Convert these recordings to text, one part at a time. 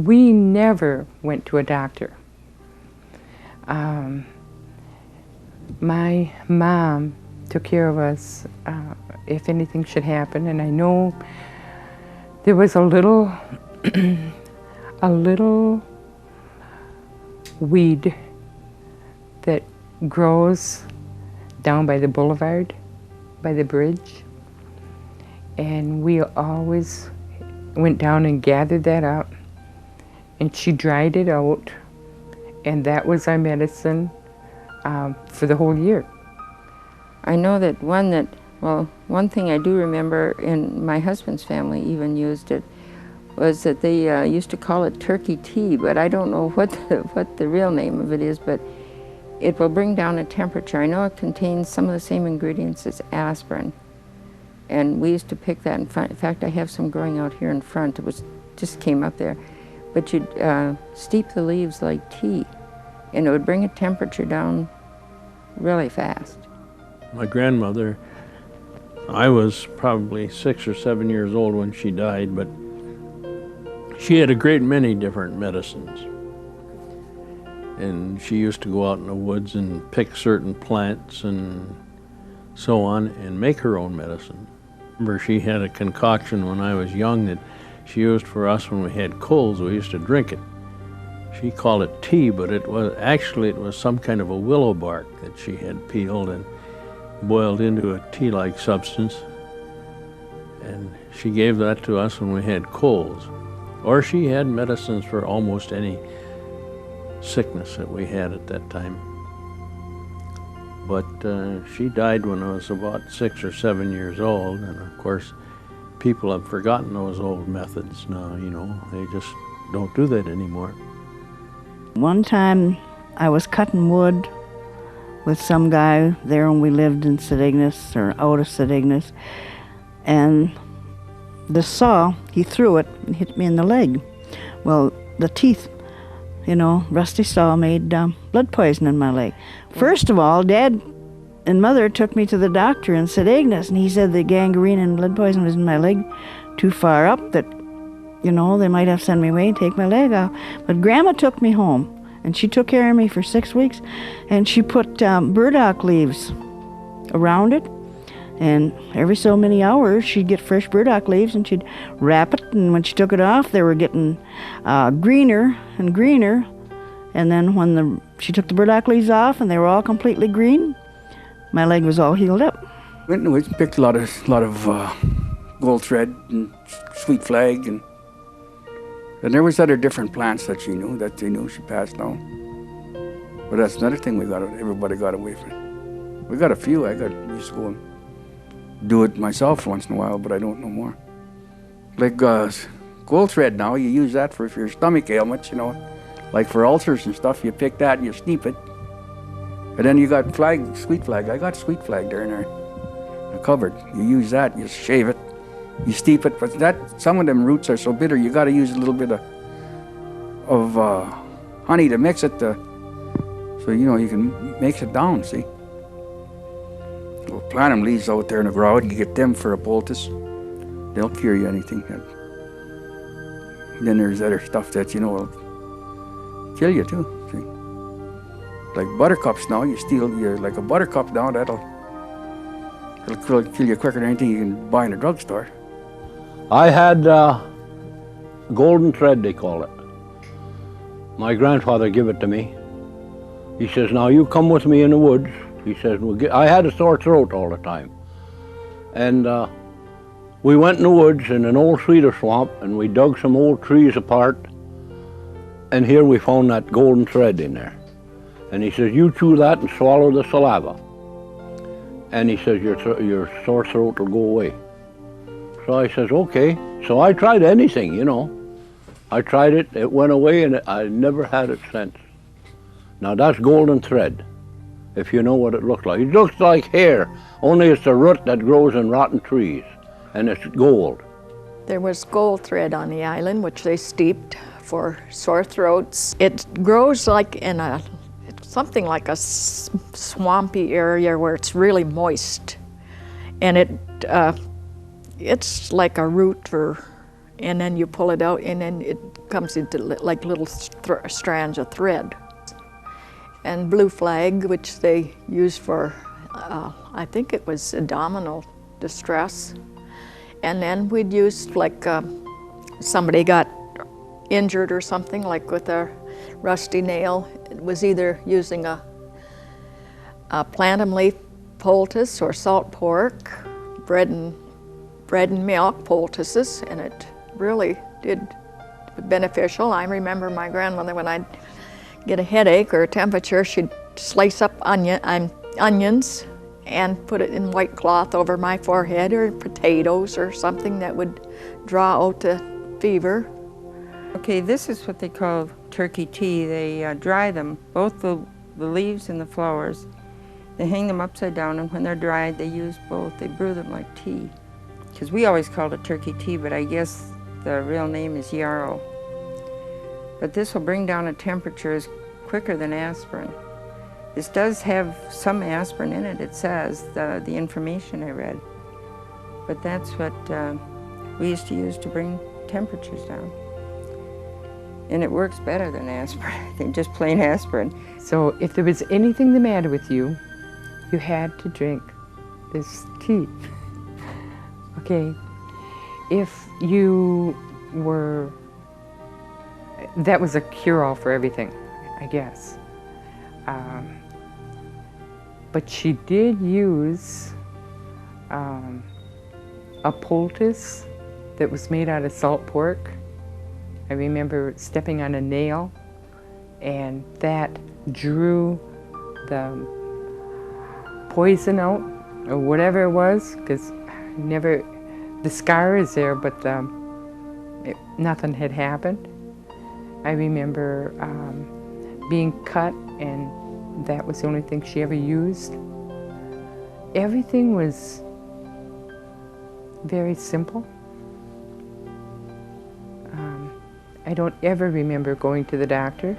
we never went to a doctor. My mom took care of us if anything should happen, and I know there was a little a little weed that grows down by the boulevard, by the bridge, and we always went down and gathered that up, and she dried it out, and that was our medicine for the whole year. I know that one thing I do remember, in my husband's family even used it, was that they used to call it turkey tea, but I don't know what the real name of it is, but it will bring down a temperature. I know it contains some of the same ingredients as aspirin, and we used to pick that in front. In fact, I have some growing out here in front. It just came up there. But you'd steep the leaves like tea, and it would bring a temperature down really fast. My grandmother, I was probably 6 or 7 years old when she died, but she had a great many different medicines. And she used to go out in the woods and pick certain plants and so on and make her own medicine. Remember, she had a concoction when I was young that she used for us when we had colds. We used to drink it. She called it tea, but it was some kind of a willow bark that she had peeled and boiled into a tea-like substance. And she gave that to us when we had colds. Or she had medicines for almost any sickness that we had at that time. But she died when I was about 6 or 7 years old, and of course people have forgotten those old methods now, you know. They just don't do that anymore. One time I was cutting wood with some guy there when we lived in St. Ignace, or out of St. Ignace, and the saw, he threw it and hit me in the leg. Well, the teeth, you know, rusty saw made blood poison in my leg. First of all, Dad and Mother took me to the doctor in St. Ignace, and he said the gangrene and blood poison was in my leg too far up, that, you know, they might have to send me away and take my leg off. But Grandma took me home, and she took care of me for 6 weeks, and she put burdock leaves around it, and every so many hours she'd get fresh burdock leaves and she'd wrap it, and when she took it off they were getting greener and greener, and then when she took the burdock leaves off and they were all completely green, my leg was all healed up. Went in the woods, picked a lot of gold thread and sweet flag, and there was other different plants that she knew, that they knew she passed on. But that's another thing everybody got away from. We got a few. Used to go and do it myself once in a while, but I don't know more. Like gold thread now, you use that for your stomach ailments, you know. Like for ulcers and stuff, you pick that and you steep it. And then you got sweet flag. I got sweet flag there in the cupboard. You use that, you shave it, you steep it, but some of them roots are so bitter, you got to use a little bit of honey to mix it, so you know you can mix it down. See, we'll plant them leaves out there in the ground. You get them for a poultice; they'll cure you anything. And then there's other stuff that will kill you too. See, like buttercups now. You steal like a buttercup now, it'll kill you quicker than anything you can buy in a drugstore. I had golden thread, they call it. My grandfather gave it to me. He says, now you come with me in the woods. He says, I had a sore throat all the time. And we went in the woods in an old cedar swamp, and we dug some old trees apart. And here we found that golden thread in there. And he says, you chew that and swallow the saliva. And he says, your sore throat will go away. So I says, okay. So I tried anything, you know. I tried it, it went away, and I never had it since. Now that's golden thread, if you know what it looks like. It looks like hair, only it's a root that grows in rotten trees, and it's gold. There was gold thread on the island, which they steeped for sore throats. It grows like in something like a swampy area where it's really moist. And it's like a root for and then you pull it out, and then it comes into like little strands of thread. And blue flag, which they use for, I think it was abdominal distress. And then we'd use, like, somebody got injured or something, like with a rusty nail. It was either using a plantain leaf poultice or salt pork, bread and milk poultices, and it really did beneficial. I remember my grandmother, when I'd get a headache or a temperature, she'd slice up onions and put it in white cloth over my forehead, or potatoes or something that would draw out the fever. Okay, this is what they call turkey tea. They dry them, both the leaves and the flowers. They hang them upside down, and when they're dried, they use both. They brew them like tea. Because we always called it turkey tea, but I guess the real name is yarrow. But this will bring down a temperature quicker than aspirin. This does have some aspirin in it, it says, the information I read. But that's what we used to use to bring temperatures down. And it works better than aspirin, than just plain aspirin. So if there was anything the matter with you, you had to drink this tea. Okay, if you were, that was a cure-all for everything, I guess. But she did use a poultice that was made out of salt pork. I remember stepping on a nail, and that drew the poison out, or whatever it was, because never, the scar is there, but nothing had happened. I remember being cut, and that was the only thing she ever used. Everything was very simple. I don't ever remember going to the doctor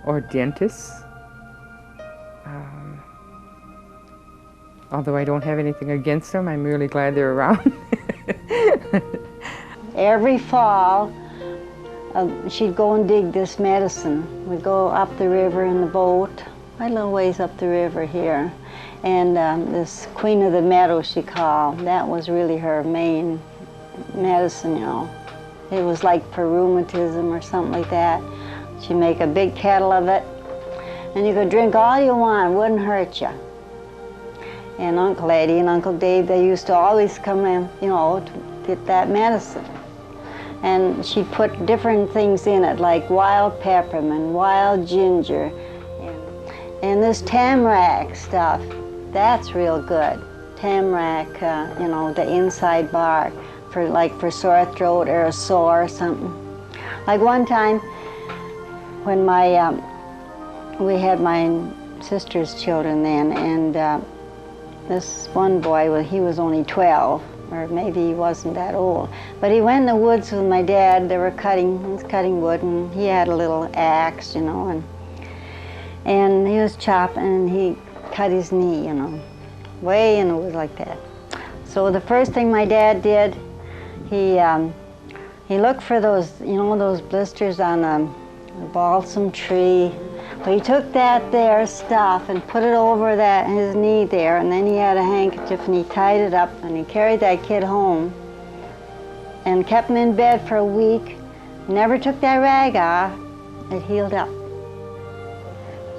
or dentist. Although I don't have anything against them, I'm really glad they're around. Every fall, she'd go and dig this medicine. We'd go up the river in the boat, a little ways up the river here. And this Queen of the Meadow, she called, that was really her main medicine, you know. It was like for rheumatism or something like that. She'd make a big kettle of it, and you could drink all you want, it wouldn't hurt you. And Uncle Eddie and Uncle Dave, they used to always come in, you know, to get that medicine. And she put different things in it, like wild peppermint, wild ginger, and this tamarack stuff, that's real good. Tamarack, you know, the inside bark, for sore throat or a sore or something. Like one time, when we had my sister's children then, and this one boy, well, he was only 12, or maybe he wasn't that old. But he went in the woods with my dad. They were cutting wood, and he had a little axe, you know, and he was chopping, and he cut his knee, you know, way in the woods like that. So the first thing my dad did, he looked for those, you know, those blisters on a balsam tree. But he took that there stuff and put it over his knee there, and then he had a handkerchief and he tied it up, and he carried that kid home and kept him in bed for a week. Never took that rag off. It healed up.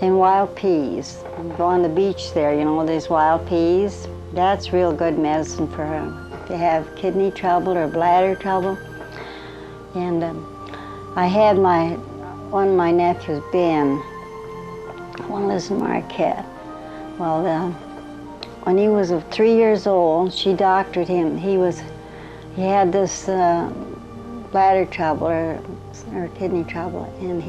And wild peas. Go on the beach there, you know, there's wild peas. That's real good medicine for if you have kidney trouble or bladder trouble. And I had one of my nephews, Ben, one lives in Marquette. Well, when he was 3 years old, she doctored him. He had this bladder trouble or kidney trouble, and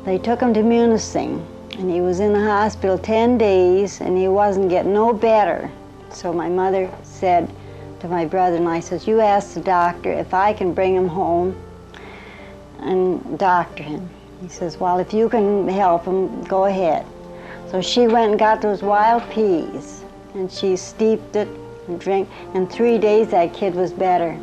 they took him to Munising, and he was in the hospital 10 days, and he wasn't getting no better. So my mother said to my brother and I, says, you ask the doctor if I can bring him home and doctor him. He says, well, if you can help him, go ahead. So she went and got those wild peas, and she steeped it and drank. In 3 days, that kid was better.